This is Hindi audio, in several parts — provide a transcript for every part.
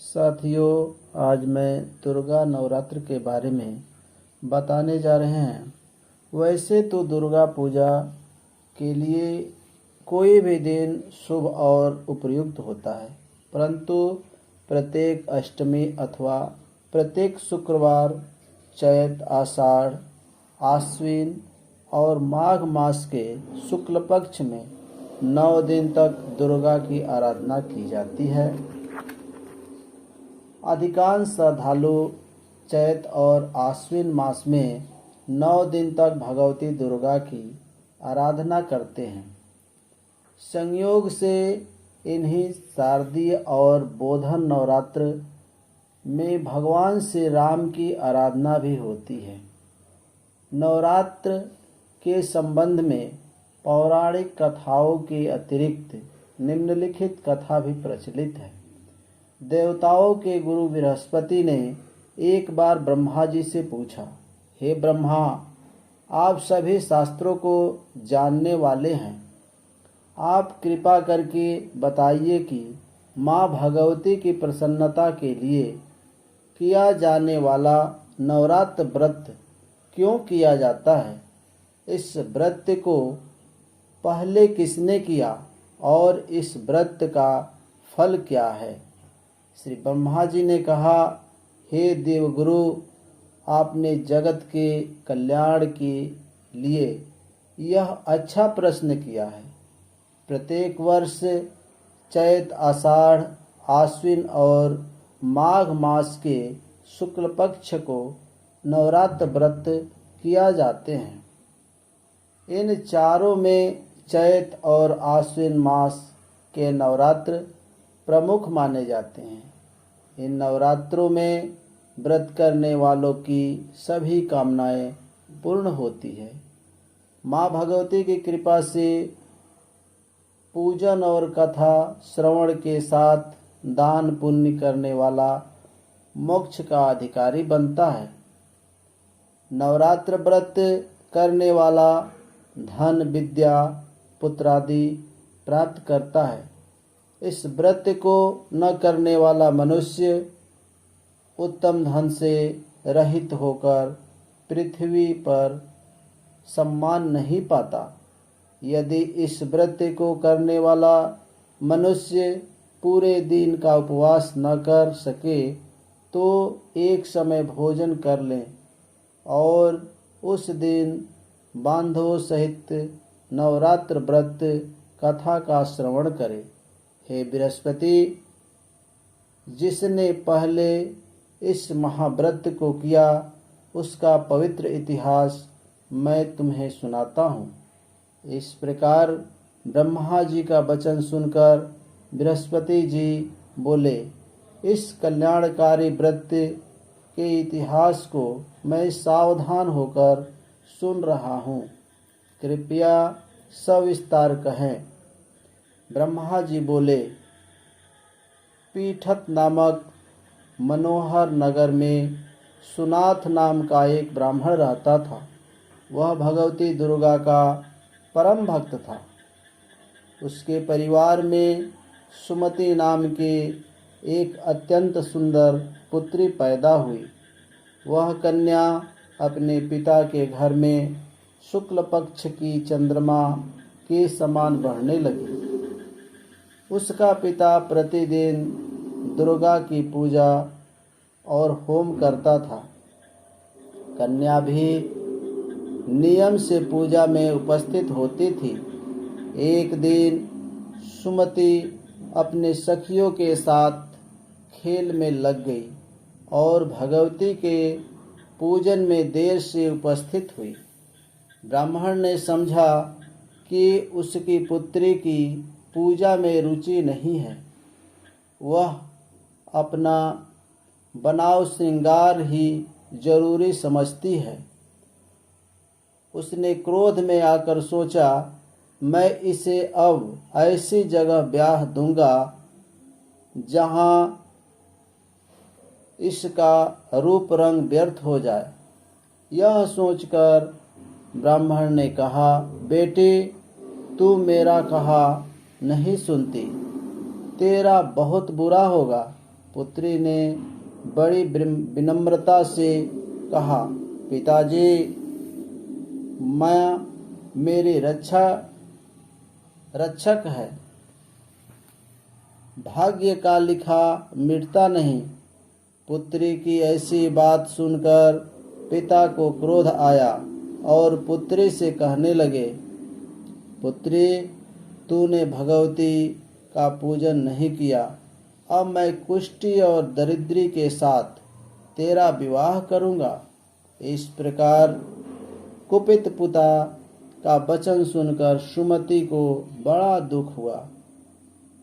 साथियों, आज मैं दुर्गा नवरात्र के बारे में बताने जा रहे हैं। वैसे तो दुर्गा पूजा के लिए कोई भी दिन शुभ और उपयुक्त होता है, परंतु प्रत्येक अष्टमी अथवा प्रत्येक शुक्रवार चैत, आषाढ़, आश्विन और माघ मास के शुक्ल पक्ष में 9 दिन तक दुर्गा की आराधना की जाती है। अधिकांश श्रद्धालु चैत और आश्विन मास में 9 दिन तक भगवती दुर्गा की आराधना करते हैं। संयोग से इन्हीं शारदीय और बोधन नवरात्र में भगवान श्री राम की आराधना भी होती है। नवरात्र के संबंध में पौराणिक कथाओं के अतिरिक्त निम्नलिखित कथा भी प्रचलित है। देवताओं के गुरु बृहस्पति ने एक बार ब्रह्मा जी से पूछा, हे ब्रह्मा, आप सभी शास्त्रों को जानने वाले हैं, आप कृपा करके बताइए कि माँ भगवती की प्रसन्नता के लिए किया जाने वाला नवरात्र व्रत क्यों किया जाता है? इस व्रत को पहले किसने किया और इस व्रत का फल क्या है? श्री ब्रह्मा जी ने कहा, हे देवगुरु, आपने जगत के कल्याण के लिए यह अच्छा प्रश्न किया है। प्रत्येक वर्ष चैत, आषाढ़, आश्विन और माघ मास के शुक्ल पक्ष को नवरात्र व्रत किया जाते हैं। इन चारों में चैत और आश्विन मास के नवरात्र प्रमुख माने जाते हैं। इन नवरात्रों में व्रत करने वालों की सभी कामनाएं पूर्ण होती है। माँ भगवती की कृपा से पूजन और कथा श्रवण के साथ दान पुण्य करने वाला मोक्ष का अधिकारी बनता है। नवरात्र व्रत करने वाला धन, विद्या, पुत्र आदि प्राप्त करता है। इस व्रत को न करने वाला मनुष्य उत्तम धन से रहित होकर पृथ्वी पर सम्मान नहीं पाता। यदि इस व्रत को करने वाला मनुष्य पूरे दिन का उपवास न कर सके तो एक समय भोजन कर ले और उस दिन बांधवों सहित नवरात्र व्रत कथा का श्रवण करे। हे बृहस्पति, जिसने पहले इस महाव्रत को किया उसका पवित्र इतिहास मैं तुम्हें सुनाता हूँ। इस प्रकार ब्रह्मा जी का वचन सुनकर बृहस्पति जी बोले, इस कल्याणकारी व्रत के इतिहास को मैं सावधान होकर सुन रहा हूँ, कृपया सविस्तार कहें। ब्रह्मा जी बोले, पीठत नामक मनोहर नगर में सुनाथ नाम का एक ब्राह्मण रहता था। वह भगवती दुर्गा का परम भक्त था। उसके परिवार में सुमति नाम के एक अत्यंत सुंदर पुत्री पैदा हुई। वह कन्या अपने पिता के घर में शुक्ल पक्ष की चंद्रमा के समान बढ़ने लगी। उसका पिता प्रतिदिन दुर्गा की पूजा और होम करता था। कन्या भी नियम से पूजा में उपस्थित होती थी। एक दिन सुमति अपने सखियों के साथ खेल में लग गई और भगवती के पूजन में देर से उपस्थित हुई। ब्राह्मण ने समझा कि उसकी पुत्री की पूजा में रुचि नहीं है। वह अपना बनाव श्रृंगार ही जरूरी समझती है। उसने क्रोध में आकर सोचा, मैं इसे अब ऐसी जगह ब्याह दूंगा जहां इसका रूप रंग व्यर्थ हो जाए। यह सोचकर ब्राह्मण ने कहा, बेटी, तू मेरा कहा नहीं सुनती, तेरा बहुत बुरा होगा। पुत्री ने बड़ी विनम्रता से कहा, पिताजी, माँ मेरी रक्षक है। भाग्य का लिखा मिटता नहीं। पुत्री की ऐसी बात सुनकर पिता को क्रोध आया और पुत्री से कहने लगे, पुत्री, तूने भगवती का पूजन नहीं किया। अब मैं कुष्ठी और दरिद्री के साथ तेरा विवाह करूँगा। इस प्रकार कुपित पिता का वचन सुनकर सुमति को बड़ा दुख हुआ।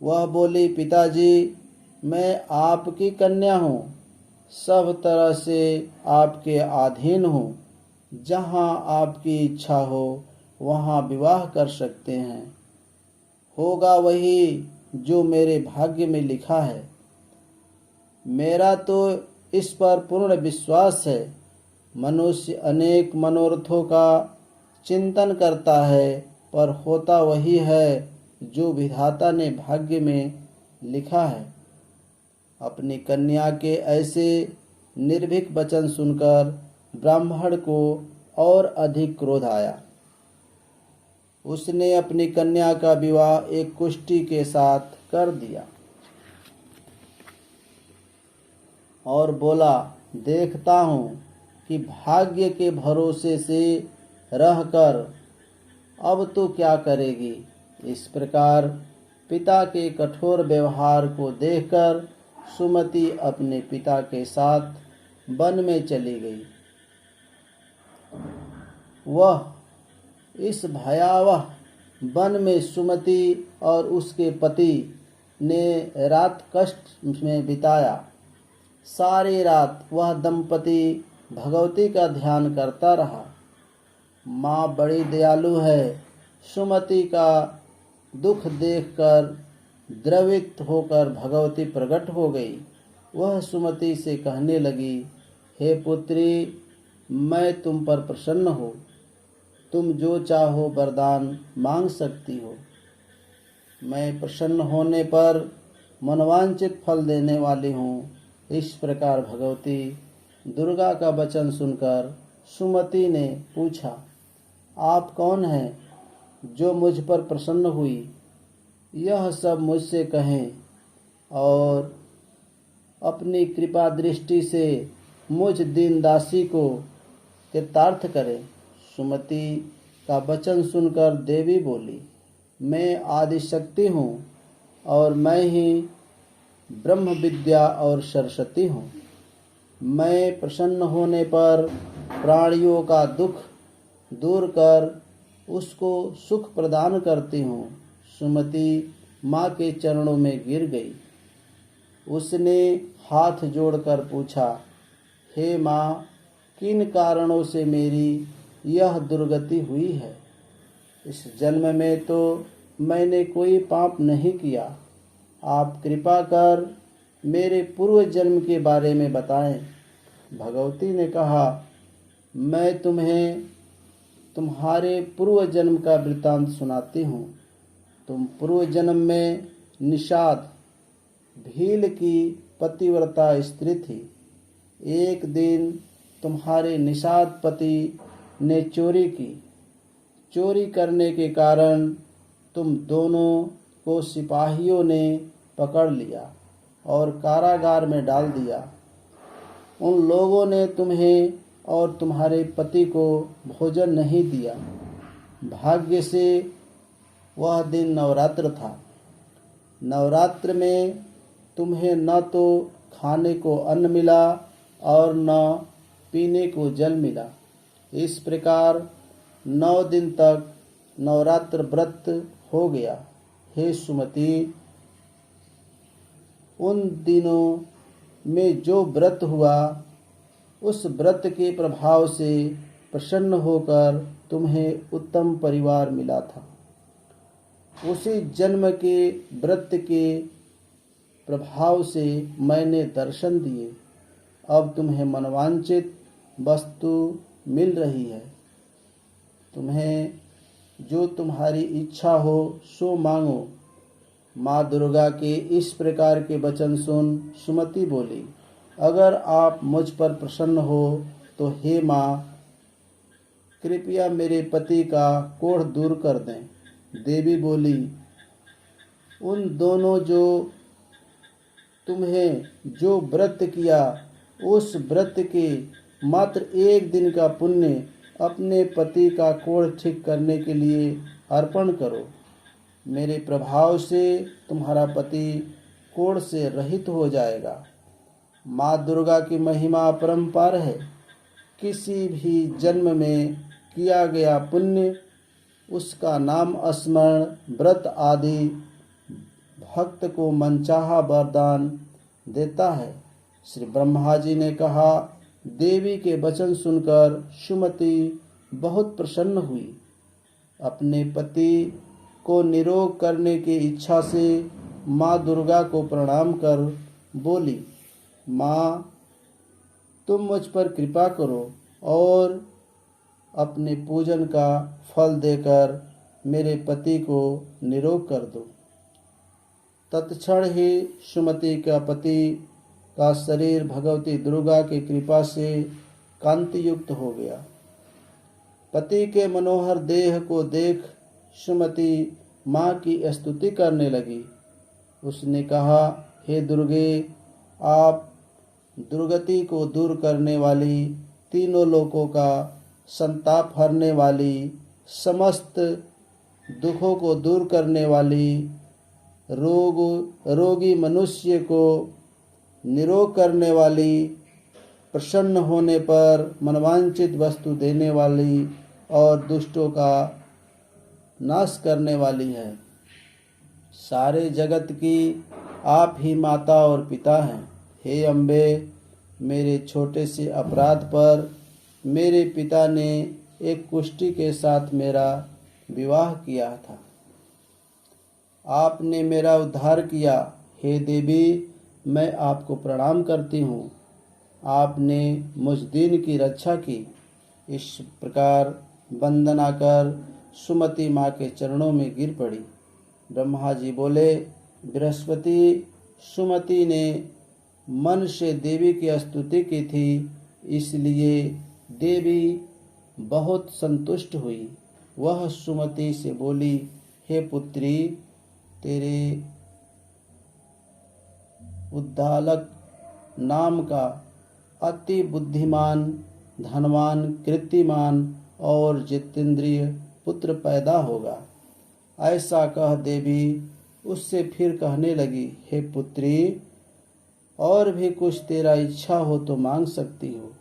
वह बोली, पिताजी, मैं आपकी कन्या हूँ, सब तरह से आपके अधीन हूँ। जहाँ आपकी इच्छा हो वहाँ विवाह कर सकते हैं। होगा वही जो मेरे भाग्य में लिखा है। मेरा तो इस पर पूर्ण विश्वास है। मनुष्य अनेक मनोरथों का चिंतन करता है, पर होता वही है जो विधाता ने भाग्य में लिखा है। अपनी कन्या के ऐसे निर्भीक वचन सुनकर ब्राह्मण को और अधिक क्रोध आया। उसने अपनी कन्या का विवाह एक कुष्ठी के साथ कर दिया और बोला, देखता हूँ कि भाग्य के भरोसे से रहकर अब तो क्या करेगी। इस प्रकार पिता के कठोर व्यवहार को देखकर सुमति अपने पिता के साथ वन में चली गई। वह इस भयावह वन में सुमति और उसके पति ने रात कष्ट में बिताया। सारी रात वह दंपति भगवती का ध्यान करता रहा। माँ बड़ी दयालु है। सुमति का दुख देखकर द्रवित होकर भगवती प्रकट हो गई। वह सुमति से कहने लगी, हे पुत्री, मैं तुम पर प्रसन्न हूँ। तुम जो चाहो वरदान मांग सकती हो। मैं प्रसन्न होने पर मनवांचित फल देने वाली हूँ। इस प्रकार भगवती दुर्गा का वचन सुनकर सुमति ने पूछा, आप कौन हैं जो मुझ पर प्रसन्न हुई? यह सब मुझसे कहें और अपनी कृपा दृष्टि से मुझ दीन दासी को कृतार्थ करें। सुमति का वचन सुनकर देवी बोली, मैं आदिशक्ति हूँ और मैं ही ब्रह्म विद्या और सरस्वती हूँ। मैं प्रसन्न होने पर प्राणियों का दुख दूर कर उसको सुख प्रदान करती हूँ। सुमति माँ के चरणों में गिर गई। उसने हाथ जोड़कर पूछा, हे माँ, किन कारणों से मेरी यह दुर्गति हुई है? इस जन्म में तो मैंने कोई पाप नहीं किया। आप कृपा कर मेरे पूर्व जन्म के बारे में बताएं। भगवती ने कहा, मैं तुम्हें तुम्हारे पूर्व जन्म का वृत्तांत सुनाती हूँ। तुम पूर्व जन्म में निषाद भील की पतिव्रता स्त्री थी। एक दिन तुम्हारे निषाद पति ने चोरी की। चोरी करने के कारण तुम दोनों को सिपाहियों ने पकड़ लिया और कारागार में डाल दिया। उन लोगों ने तुम्हें और तुम्हारे पति को भोजन नहीं दिया। भाग्य से वह दिन नवरात्र था। नवरात्र में तुम्हें न तो खाने को अन्न मिला और न पीने को जल मिला। इस प्रकार 9 दिन तक नवरात्र व्रत हो गया। हे सुमति, उन दिनों में जो व्रत हुआ उस व्रत के प्रभाव से प्रसन्न होकर तुम्हें उत्तम परिवार मिला था। उसी जन्म के व्रत के प्रभाव से मैंने दर्शन दिए। अब तुम्हें मनवांचित वस्तु मिल रही है। तुम्हें जो तुम्हारी इच्छा हो सो मांगो। माँ दुर्गा के इस प्रकार के वचन सुन सुमति बोली, अगर आप मुझ पर प्रसन्न हो तो हे माँ, कृपया मेरे पति का कोढ़ दूर कर दें। देवी बोली, उन दोनों तुम्हें जो व्रत किया, उस व्रत के मात्र एक दिन का पुण्य अपने पति का कोढ़ ठीक करने के लिए अर्पण करो। मेरे प्रभाव से तुम्हारा पति कोढ़ से रहित हो जाएगा। माँ दुर्गा की महिमा अपरंपार है। किसी भी जन्म में किया गया पुण्य, उसका नाम स्मरण, व्रत आदि भक्त को मनचाहा वरदान देता है। श्री ब्रह्मा जी ने कहा, देवी के वचन सुनकर सुमति बहुत प्रसन्न हुई। अपने पति को निरोग करने की इच्छा से माँ दुर्गा को प्रणाम कर बोली, माँ, तुम मुझ पर कृपा करो और अपने पूजन का फल देकर मेरे पति को निरोग कर दो। तत्क्षण ही सुमति का पति का शरीर भगवती दुर्गा की कृपा से कांति युक्त हो गया। पति के मनोहर देह को देख सुमति माँ की स्तुति करने लगी। उसने कहा, हे दुर्गे, आप दुर्गति को दूर करने वाली, तीनों लोकों का संताप हरने वाली, समस्त दुखों को दूर करने वाली, रोगी मनुष्य को निरोग करने वाली, प्रसन्न होने पर मनवांचित वस्तु देने वाली और दुष्टों का नाश करने वाली है। सारे जगत की आप ही माता और पिता हैं। हे अम्बे, मेरे छोटे से अपराध पर मेरे पिता ने एक कुष्ठी के साथ मेरा विवाह किया था। आपने मेरा उद्धार किया। हे देवी, मैं आपको प्रणाम करती हूँ। आपने मुझ दीन की रक्षा की। इस प्रकार वंदना कर सुमति माँ के चरणों में गिर पड़ी। ब्रह्मा जी बोले, बृहस्पति, सुमति ने मन से देवी की स्तुति की थी, इसलिए देवी बहुत संतुष्ट हुई। वह सुमति से बोली, हे पुत्री, तेरे उद्दालक नाम का अति बुद्धिमान, धनवान, कीर्तिमान और जितेंद्रिय पुत्र पैदा होगा। ऐसा कह देवी उससे फिर कहने लगी, हे पुत्री, और भी कुछ तेरा इच्छा हो तो मांग सकती हो।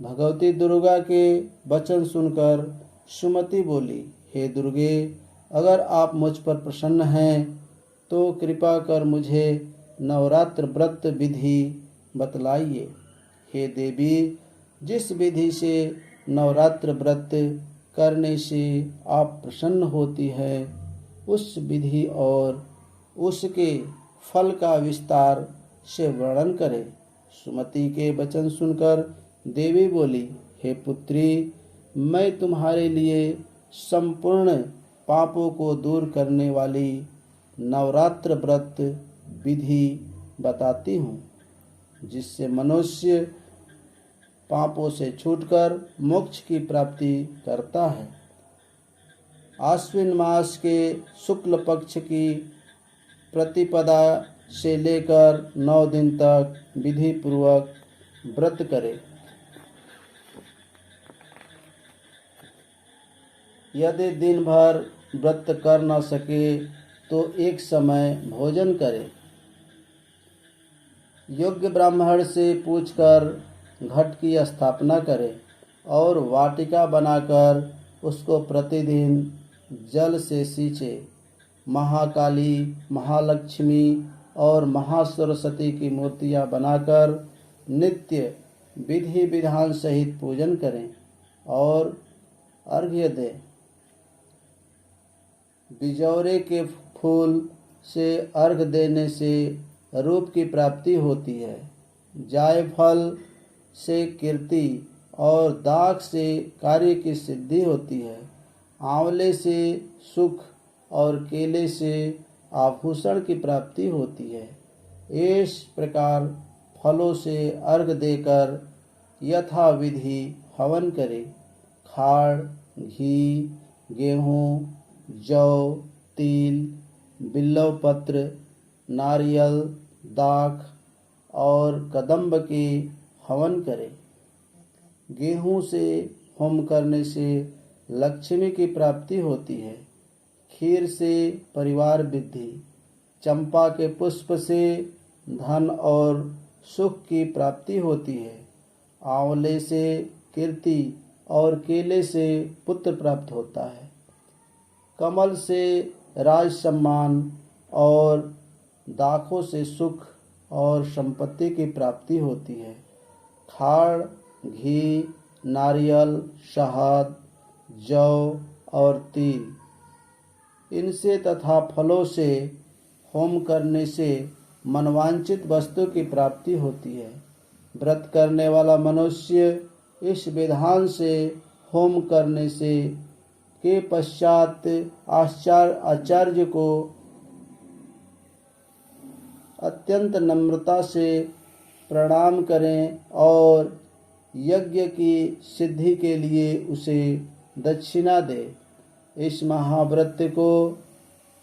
भगवती दुर्गा के वचन सुनकर सुमति बोली, हे दुर्गे, अगर आप मुझ पर प्रसन्न हैं तो कृपा कर मुझे नवरात्र व्रत विधि बतलाइए। हे देवी, जिस विधि से नवरात्र व्रत करने से आप प्रसन्न होती है, उस विधि और उसके फल का विस्तार से वर्णन करें। सुमति के वचन सुनकर देवी बोली, हे पुत्री, मैं तुम्हारे लिए संपूर्ण पापों को दूर करने वाली नवरात्र व्रत विधि बताती हूँ, जिससे मनुष्य पापों से छूटकर मोक्ष की प्राप्ति करता है। आश्विन मास के शुक्ल पक्ष की प्रतिपदा से लेकर 9 दिन तक विधि पूर्वक व्रत करे। यदि दिन भर व्रत कर न सके तो एक समय भोजन करे। योग्य ब्राह्मण से पूछकर घट की स्थापना करे और वाटिका बनाकर उसको प्रतिदिन जल से सींचे। महाकाली, महालक्ष्मी और महासरस्वती की मूर्तियां बनाकर नित्य विधि विधान सहित पूजन करें और अर्घ्य दें। बिजौरे के फूल से अर्घ देने से रूप की प्राप्ति होती है। जायफल से कीर्ति और दाख से कार्य की सिद्धि होती है। आंवले से सुख और केले से आभूषण की प्राप्ति होती है। इस प्रकार फलों से अर्घ देकर यथा विधि हवन करे। खाड़, घी, गेहूँ, जौ, तिल, बिल्व पत्र, नारियल, दाख और कदम्ब के हवन करे। गेहूँ से होम करने से लक्ष्मी की प्राप्ति होती है। खीर से परिवार वृद्धि, चंपा के पुष्प से धन और सुख की प्राप्ति होती है। आंवले से कीर्ति और केले से पुत्र प्राप्त होता है। कमल से राज सम्मान और दाखों से सुख और संपत्ति की प्राप्ति होती है। खाड़, घी, नारियल, शहद, जौ और तिल इनसे तथा फलों से होम करने से मनवांचित वस्तु की प्राप्ति होती है। व्रत करने वाला मनुष्य इस विधान से होम करने से के पश्चात आचार्य को अत्यंत नम्रता से प्रणाम करें और यज्ञ की सिद्धि के लिए उसे दक्षिणा दे। इस महाव्रत को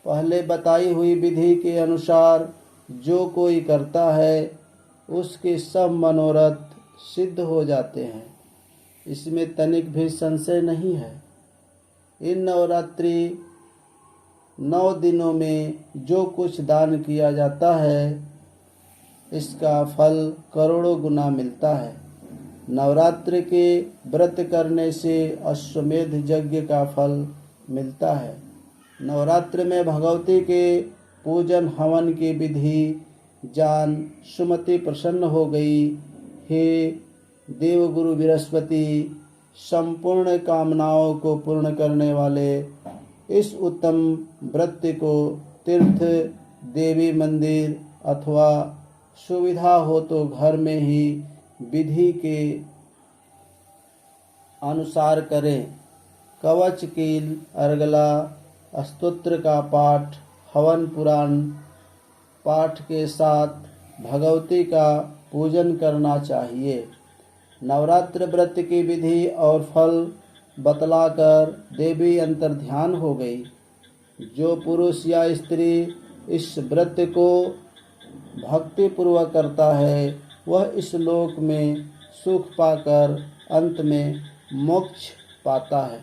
पहले बताई हुई विधि के अनुसार जो कोई करता है उसके सब मनोरथ सिद्ध हो जाते हैं। इसमें तनिक भी संशय नहीं है। इन नवरात्रि 9 दिनों में जो कुछ दान किया जाता है इसका फल करोड़ों गुना मिलता है। नवरात्रि के व्रत करने से अश्वमेध यज्ञ का फल मिलता है। नवरात्र में भगवती के पूजन हवन की विधि जान सुमति प्रसन्न हो गई। हे देवगुरु बृहस्पति, संपूर्ण कामनाओं को पूर्ण करने वाले इस उत्तम व्रत को तीर्थ, देवी मंदिर अथवा सुविधा हो तो घर में ही विधि के अनुसार करें। कवच, कील, अर्गला, स्तोत्र का पाठ, हवन पुराण पाठ के साथ भगवती का पूजन करना चाहिए। नवरात्र व्रत की विधि और फल बतलाकर देवी अंतर्ध्यान हो गई। जो पुरुष या स्त्री इस व्रत को भक्ति पूर्वक करता है वह इस लोक में सुख पाकर अंत में मोक्ष पाता है।